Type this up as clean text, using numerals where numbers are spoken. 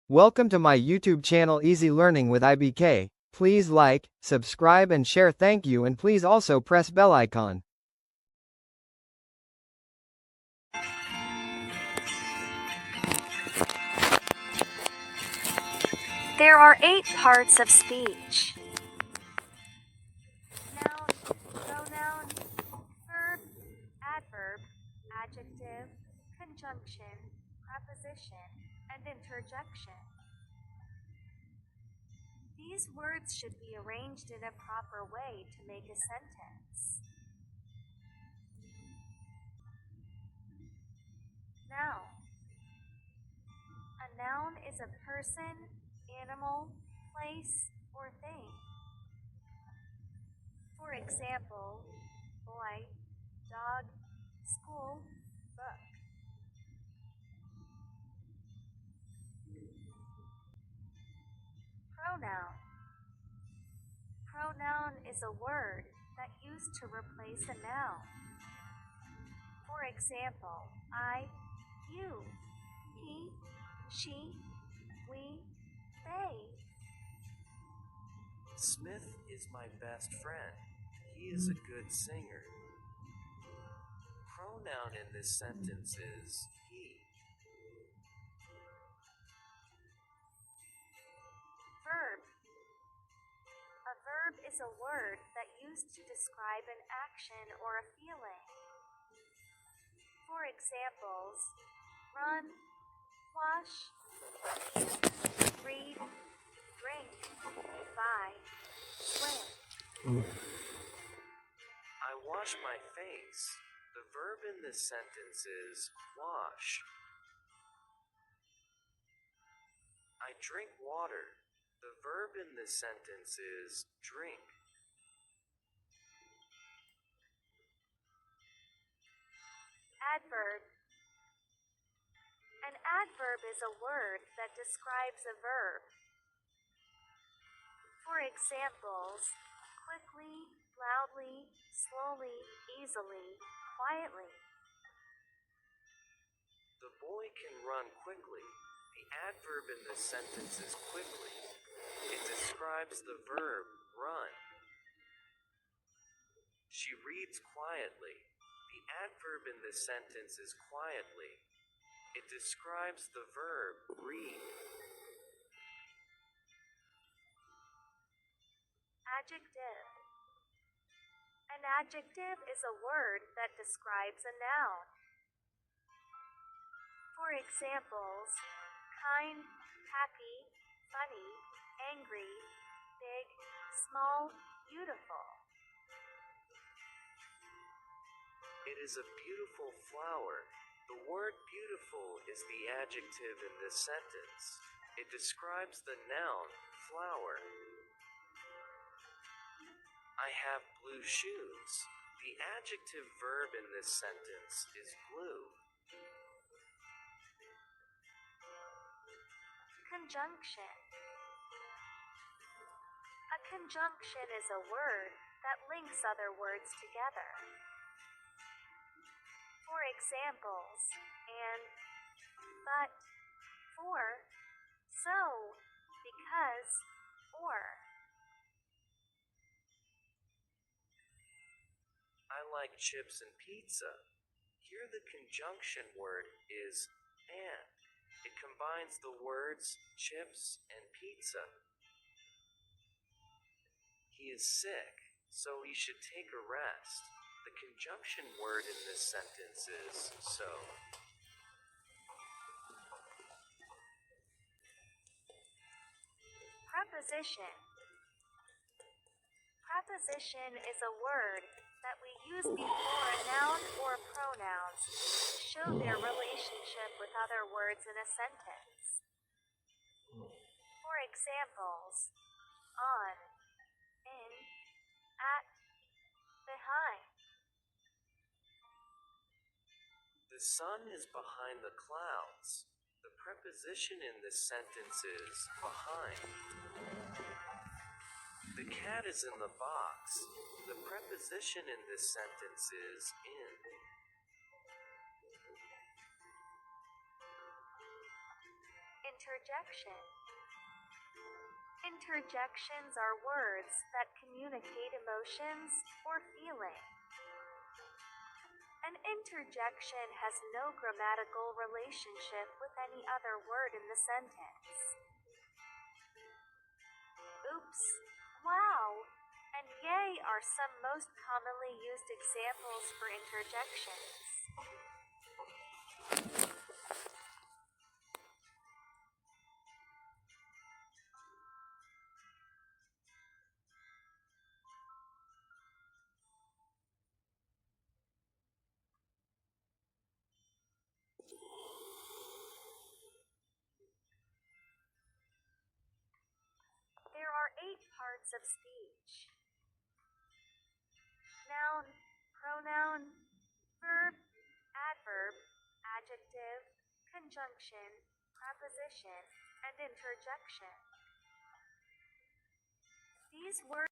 Welcome to my YouTube channel Easy Learning with IBK. Please like, subscribe and share. Thank you, and please also press bell icon. There are 8 parts of speech. Noun, pronoun, verb, adverb, adjective, conjunction, preposition, and interjection. These words should be arranged in a proper way to make a sentence. Noun. A noun is a person, animal, place, or thing. For example, boy, dog, school, book. Pronoun. Pronoun is a word that used to replace a noun. For example, I, you, he, she, we, they. Smith is my best friend. He is a good singer. Pronoun in this sentence is he. Verb. A verb is a word that used to describe an action or a feeling. For examples, run, wash, read, drink, buy, swim. I wash my face. The verb in this sentence is wash. I drink water. The verb in this sentence is drink. Adverb. An adverb is a word that describes a verb. For examples, quickly, loudly, slowly, easily, quietly. The boy can run quickly. The adverb in this sentence is quickly. It describes the verb run. She reads quietly. The adverb in this sentence is quietly. It describes the verb read. Adjective. An adjective is a word that describes a noun. For examples, kind, happy, funny, angry, big, small, beautiful. It is a beautiful flower. The word beautiful is the adjective in this sentence. It describes the noun flower. I have blue shoes. The adjective verb in this sentence is blue. Conjunction. A conjunction is a word that links other words together. For examples, and, but, for, so, because, or. I like chips and pizza. Here the conjunction word is and. It combines the words chips and pizza. He is sick, so he should take a rest. The conjunction word in this sentence is so. Preposition. Preposition is a word that we use before a noun or pronouns to show their relationship with other words in a sentence. For examples, on, in, at, behind. The sun is behind the clouds. The preposition in this sentence is behind. The cat is in the box. The preposition in this sentence is in. interjection. Interjections are words that communicate emotions or feeling. An interjection has no grammatical relationship with any other word in the sentence. Oops, wow, and yay are some most commonly used examples for interjections. There are 8 parts of speech: noun, pronoun, verb, adverb, adjective, conjunction, preposition, and interjection. These words